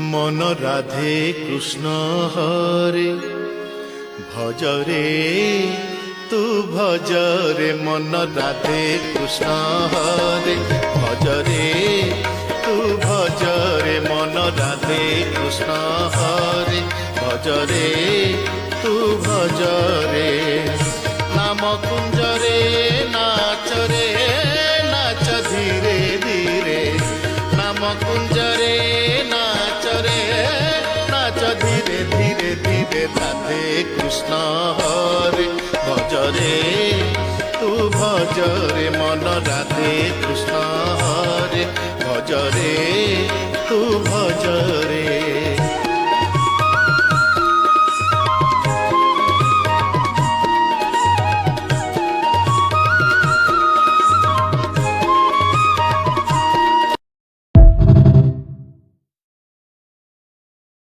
মন রাধে কৃষ্ণ হরে ভজরে তু ভজরে মন রাধে কৃষ্ণ হরে ভজরে তু ভজরে মন রাধে কৃষ্ণ হরে ভজরে তু ভজরে নাম কুঞ্জরে নাচরে নাচ ধীরে ধীরে নাম কুঞ্জরে নাচরে নাচ ধীরে ধীরে ধীরে রাধে কৃষ্ণ হরে ভজরে তু ভজরে মন রাধে কৃষ্ণ হরে ভজরে